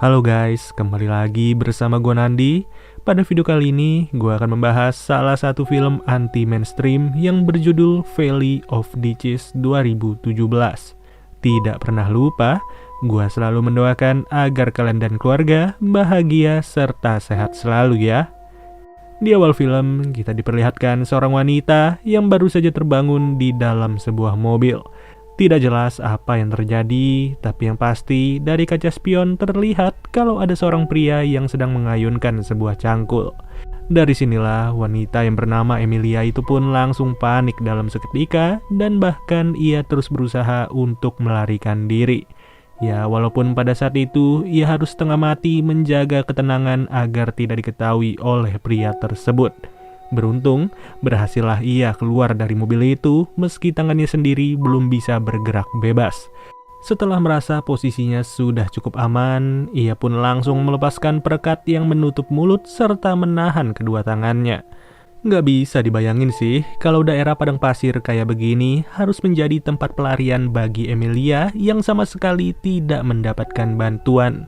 Halo guys, kembali lagi bersama gue Nandi. Pada video kali ini, gue akan membahas salah satu film anti-mainstream yang berjudul Valley of Ditches 2017. Tidak pernah lupa, gue selalu mendoakan agar kalian dan keluarga bahagia serta sehat selalu ya. Di awal film, kita diperlihatkan seorang wanita yang baru saja terbangun di dalam sebuah mobil. Tidak jelas apa yang terjadi, tapi yang pasti dari kaca spion terlihat kalau ada seorang pria yang sedang mengayunkan sebuah cangkul. Dari sinilah wanita yang bernama Emilia itu pun langsung panik dalam seketika dan bahkan ia terus berusaha untuk melarikan diri. Ya, walaupun pada saat itu ia harus setengah mati menjaga ketenangan agar tidak diketahui oleh pria tersebut. Beruntung, berhasillah ia keluar dari mobil itu meski tangannya sendiri belum bisa bergerak bebas. Setelah merasa posisinya sudah cukup aman, ia pun langsung melepaskan perekat yang menutup mulut serta menahan kedua tangannya. Nggak bisa dibayangin sih, kalau daerah padang pasir kayak begini harus menjadi tempat pelarian bagi Emilia yang sama sekali tidak mendapatkan bantuan.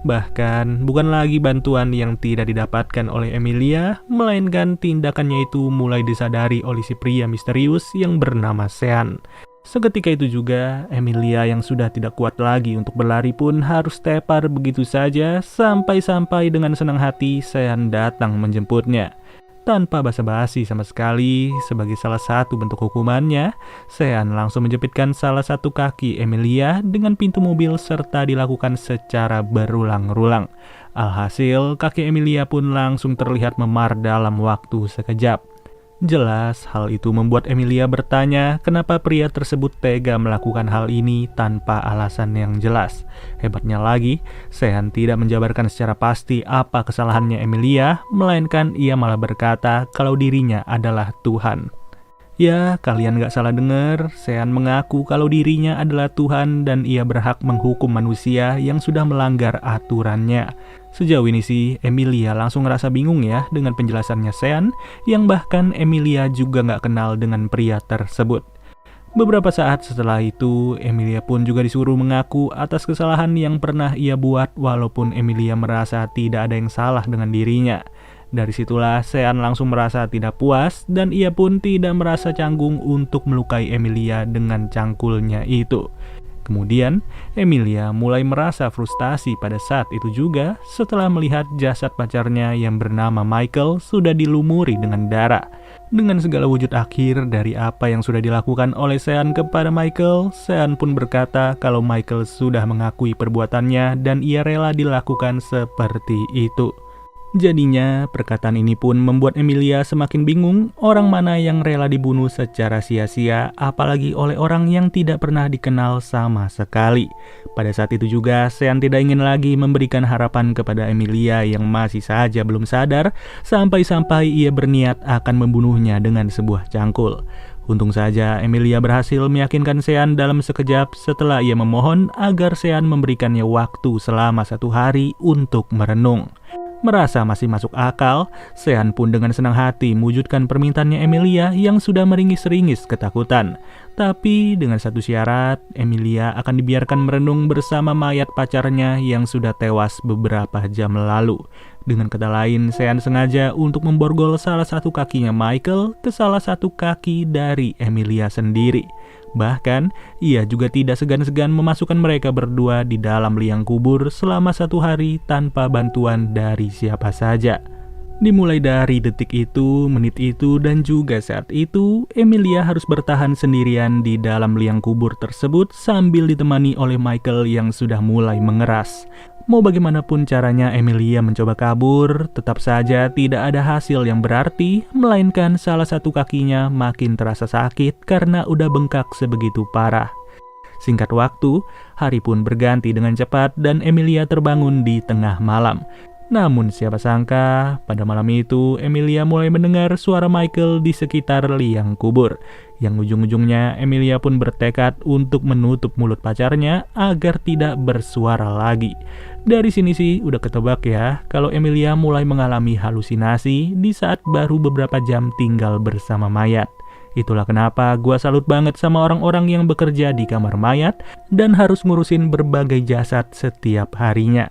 Bahkan, bukan lagi bantuan yang tidak didapatkan oleh Emilia, melainkan tindakannya itu mulai disadari oleh si pria misterius yang bernama Sean. Seketika itu juga, Emilia yang sudah tidak kuat lagi untuk berlari pun harus tepar begitu saja, sampai-sampai dengan senang hati Sean datang menjemputnya. Tanpa basa-basi sama sekali, sebagai salah satu bentuk hukumannya, Sean langsung menjepitkan salah satu kaki Emilia dengan pintu mobil serta dilakukan secara berulang-ulang. Alhasil, kaki Emilia pun langsung terlihat memar dalam waktu sekejap. Jelas, hal itu membuat Emilia bertanya kenapa pria tersebut tega melakukan hal ini tanpa alasan yang jelas. Hebatnya lagi, Sean tidak menjabarkan secara pasti apa kesalahannya Emilia, melainkan ia malah berkata kalau dirinya adalah Tuhan. Ya, kalian gak salah dengar, Sean mengaku kalau dirinya adalah Tuhan dan ia berhak menghukum manusia yang sudah melanggar aturannya. Sejauh ini sih, Emilia langsung ngerasa bingung ya dengan penjelasannya Sean, yang bahkan Emilia juga gak kenal dengan pria tersebut. Beberapa saat setelah itu, Emilia pun juga disuruh mengaku atas kesalahan yang pernah ia buat walaupun Emilia merasa tidak ada yang salah dengan dirinya. Dari situlah Sean langsung merasa tidak puas dan ia pun tidak merasa canggung untuk melukai Emilia dengan cangkulnya itu. Kemudian, Emilia mulai merasa frustasi pada saat itu juga setelah melihat jasad pacarnya yang bernama Michael sudah dilumuri dengan darah. Dengan segala wujud akhir dari apa yang sudah dilakukan oleh Sean kepada Michael, Sean pun berkata kalau Michael sudah mengakui perbuatannya dan ia rela dilakukan seperti itu. Jadinya, perkataan ini pun membuat Emilia semakin bingung orang mana yang rela dibunuh secara sia-sia, apalagi oleh orang yang tidak pernah dikenal sama sekali. Pada saat itu juga, Sean tidak ingin lagi memberikan harapan kepada Emilia yang masih saja belum sadar, sampai-sampai ia berniat akan membunuhnya dengan sebuah cangkul. Untung saja Emilia berhasil meyakinkan Sean dalam sekejap setelah ia memohon agar Sean memberikannya waktu selama 1 hari untuk merenung. Merasa masih masuk akal, Sean pun dengan senang hati mewujudkan permintaannya Emilia yang sudah meringis-ringis ketakutan. Tapi dengan satu syarat, Emilia akan dibiarkan merenung bersama mayat pacarnya yang sudah tewas beberapa jam lalu. Dengan kata lain, Sean sengaja untuk memborgol salah satu kakinya Michael ke salah satu kaki dari Emilia sendiri. Bahkan, ia juga tidak segan-segan memasukkan mereka berdua di dalam liang kubur selama 1 hari tanpa bantuan dari siapa saja. Dimulai dari detik itu, menit itu, dan juga saat itu, Emilia harus bertahan sendirian di dalam liang kubur tersebut sambil ditemani oleh Michael yang sudah mulai mengeras. Mau bagaimanapun caranya Emilia mencoba kabur, tetap saja tidak ada hasil yang berarti, melainkan salah satu kakinya makin terasa sakit karena udah bengkak sebegitu parah. Singkat waktu, hari pun berganti dengan cepat dan Emilia terbangun di tengah malam. Namun siapa sangka, pada malam itu Emilia mulai mendengar suara Michael di sekitar liang kubur. Yang ujung-ujungnya Emilia pun bertekad untuk menutup mulut pacarnya agar tidak bersuara lagi. Dari sini sih udah ketebak ya, kalau Emilia mulai mengalami halusinasi di saat baru beberapa jam tinggal bersama mayat. Itulah kenapa gua salut banget sama orang-orang yang bekerja di kamar mayat dan harus ngurusin berbagai jasad setiap harinya.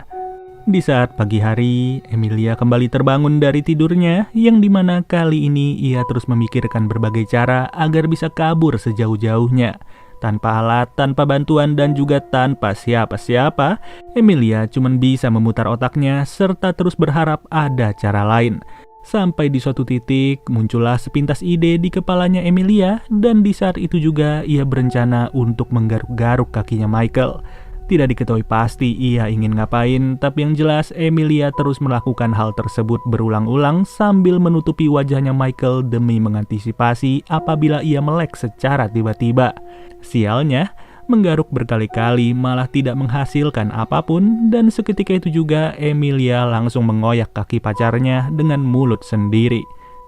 Di saat pagi hari, Emilia kembali terbangun dari tidurnya, yang dimana kali ini ia terus memikirkan berbagai cara agar bisa kabur sejauh-jauhnya. Tanpa alat, tanpa bantuan, dan juga tanpa siapa-siapa, Emilia cuma bisa memutar otaknya serta terus berharap ada cara lain. Sampai di suatu titik, muncullah sepintas ide di kepalanya Emilia, dan di saat itu juga ia berencana untuk menggaruk-garuk kakinya Michael. Tidak diketahui pasti ia ingin ngapain, tapi yang jelas Emilia terus melakukan hal tersebut berulang-ulang sambil menutupi wajahnya Michael demi mengantisipasi apabila ia melek secara tiba-tiba. Sialnya, menggaruk berkali-kali malah tidak menghasilkan apapun, dan seketika itu juga Emilia langsung mengoyak kaki pacarnya dengan mulut sendiri.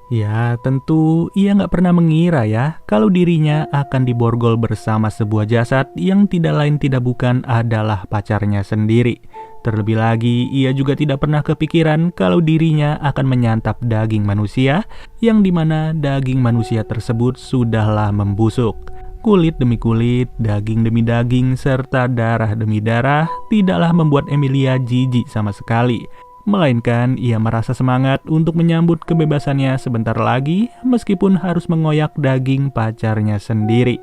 Ya, tentu ia nggak pernah mengira ya kalau dirinya akan diborgol bersama sebuah jasad yang tidak lain tidak bukan adalah pacarnya sendiri. Terlebih lagi, ia juga tidak pernah kepikiran kalau dirinya akan menyantap daging manusia, yang dimana daging manusia tersebut sudahlah membusuk. Kulit demi kulit, daging demi daging, serta darah demi darah tidaklah membuat Emilia jijik sama sekali. Melainkan ia merasa semangat untuk menyambut kebebasannya sebentar lagi meskipun harus mengoyak daging pacarnya sendiri.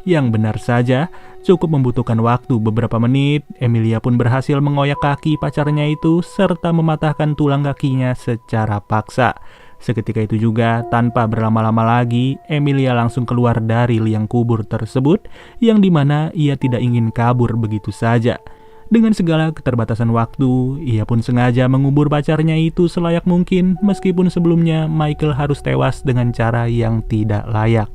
Yang benar saja, cukup membutuhkan waktu beberapa menit, Emilia pun berhasil mengoyak kaki pacarnya itu serta mematahkan tulang kakinya secara paksa. Seketika itu juga, tanpa berlama-lama lagi, Emilia langsung keluar dari liang kubur tersebut, yang dimana ia tidak ingin kabur begitu saja. Dengan segala keterbatasan waktu, ia pun sengaja mengubur pacarnya itu selayak mungkin, meskipun sebelumnya Michael harus tewas dengan cara yang tidak layak.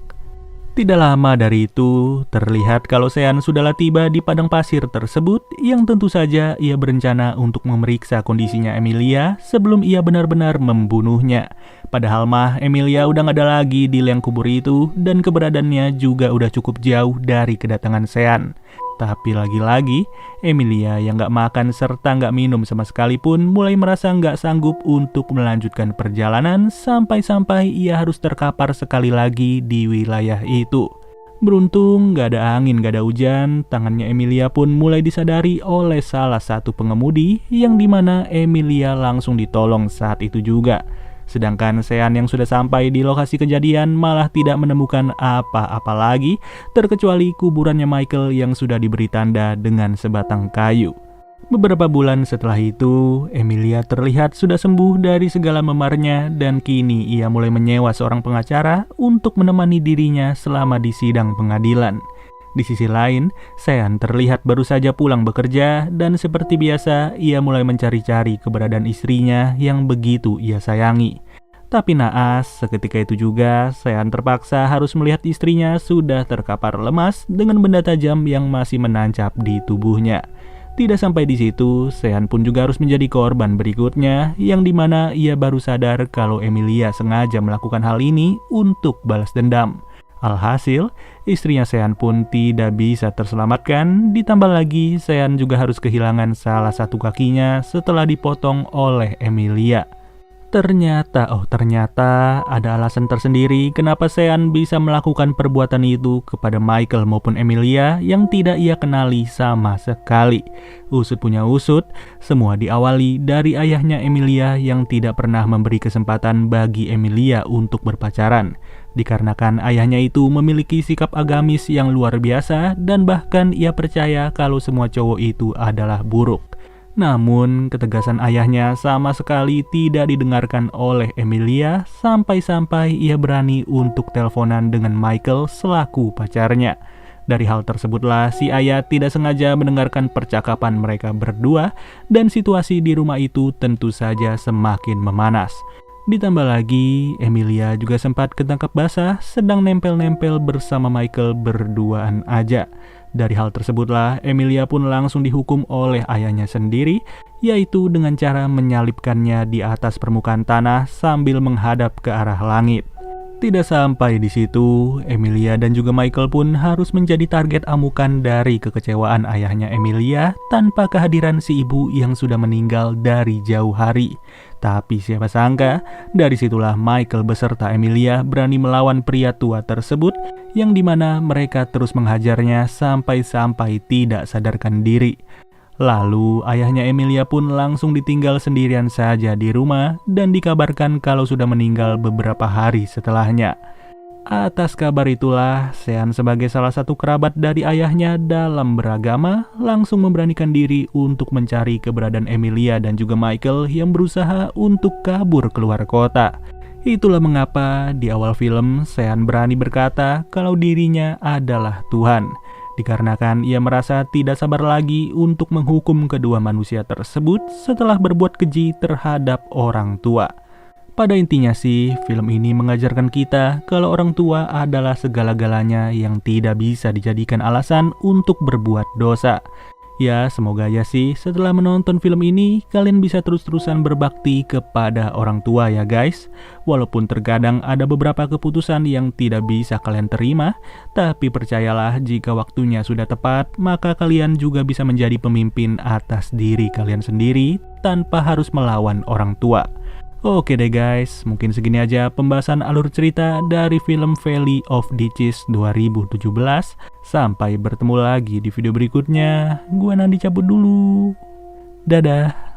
Tidak lama dari itu, terlihat kalau Sean sudahlah tiba di padang pasir tersebut, yang tentu saja ia berencana untuk memeriksa kondisinya Emilia sebelum ia benar-benar membunuhnya. Padahal mah Emilia udah gak ada lagi di liang kubur itu, dan keberadaannya juga udah cukup jauh dari kedatangan Sean. Tapi lagi-lagi, Emilia yang gak makan serta gak minum sama sekali pun mulai merasa gak sanggup untuk melanjutkan perjalanan sampai-sampai ia harus terkapar sekali lagi di wilayah itu. Beruntung gak ada angin, gak ada hujan, tangannya Emilia pun mulai disadari oleh salah satu pengemudi, yang dimana Emilia langsung ditolong saat itu juga. Sedangkan Sean yang sudah sampai di lokasi kejadian malah tidak menemukan apa-apa lagi, terkecuali kuburannya Michael yang sudah diberi tanda dengan sebatang kayu. Beberapa bulan setelah itu, Emilia terlihat sudah sembuh dari segala memarnya, dan kini ia mulai menyewa seorang pengacara untuk menemani dirinya selama di sidang pengadilan. Di sisi lain, Sean terlihat baru saja pulang bekerja, dan seperti biasa ia mulai mencari-cari keberadaan istrinya yang begitu ia sayangi. Tapi naas, seketika itu juga Sean terpaksa harus melihat istrinya sudah terkapar lemas dengan benda tajam yang masih menancap di tubuhnya. Tidak sampai di situ, Sean pun juga harus menjadi korban berikutnya, yang dimana ia baru sadar kalau Emilia sengaja melakukan hal ini untuk balas dendam. Alhasil, istrinya Sean pun tidak bisa terselamatkan, ditambah lagi Sean juga harus kehilangan salah satu kakinya setelah dipotong oleh Emilia. Ternyata ada alasan tersendiri kenapa Sean bisa melakukan perbuatan itu kepada Michael maupun Emilia yang tidak ia kenali sama sekali. Usut punya usut, semua diawali dari ayahnya Emilia yang tidak pernah memberi kesempatan bagi Emilia untuk berpacaran. Dikarenakan ayahnya itu memiliki sikap agamis yang luar biasa, dan bahkan ia percaya kalau semua cowok itu adalah buruk. Namun, ketegasan ayahnya sama sekali tidak didengarkan oleh Emilia, sampai-sampai ia berani untuk teleponan dengan Michael selaku pacarnya. Dari hal tersebutlah si ayah tidak sengaja mendengarkan percakapan mereka berdua, dan situasi di rumah itu tentu saja semakin memanas. Ditambah lagi, Emilia juga sempat ketangkap basah sedang nempel-nempel bersama Michael berduaan aja. Dari hal tersebutlah, Emilia pun langsung dihukum oleh ayahnya sendiri, yaitu dengan cara menyalipkannya di atas permukaan tanah sambil menghadap ke arah langit. Tidak sampai di situ, Emilia dan juga Michael pun harus menjadi target amukan dari kekecewaan ayahnya Emilia tanpa kehadiran si ibu yang sudah meninggal dari jauh hari. Tapi siapa sangka, dari situlah Michael beserta Emilia berani melawan pria tua tersebut, yang dimana mereka terus menghajarnya sampai-sampai tidak sadarkan diri. Lalu ayahnya Emilia pun langsung ditinggal sendirian saja di rumah dan dikabarkan kalau sudah meninggal beberapa hari setelahnya. Atas kabar itulah, Sean sebagai salah satu kerabat dari ayahnya dalam beragama langsung memberanikan diri untuk mencari keberadaan Emilia dan juga Michael yang berusaha untuk kabur keluar kota. Itulah mengapa di awal film Sean berani berkata kalau dirinya adalah Tuhan, dikarenakan ia merasa tidak sabar lagi untuk menghukum kedua manusia tersebut setelah berbuat keji terhadap orang tua. Pada intinya sih, film ini mengajarkan kita kalau orang tua adalah segala-galanya yang tidak bisa dijadikan alasan untuk berbuat dosa. Ya, semoga ya sih setelah menonton film ini, kalian bisa terus-terusan berbakti kepada orang tua ya guys. Walaupun terkadang ada beberapa keputusan yang tidak bisa kalian terima, tapi percayalah jika waktunya sudah tepat, maka kalian juga bisa menjadi pemimpin atas diri kalian sendiri tanpa harus melawan orang tua. Oke deh guys, mungkin segini aja pembahasan alur cerita dari film Valley of Witches 2017. Sampai bertemu lagi di video berikutnya. Gua Nandi cabut dulu. Dadah.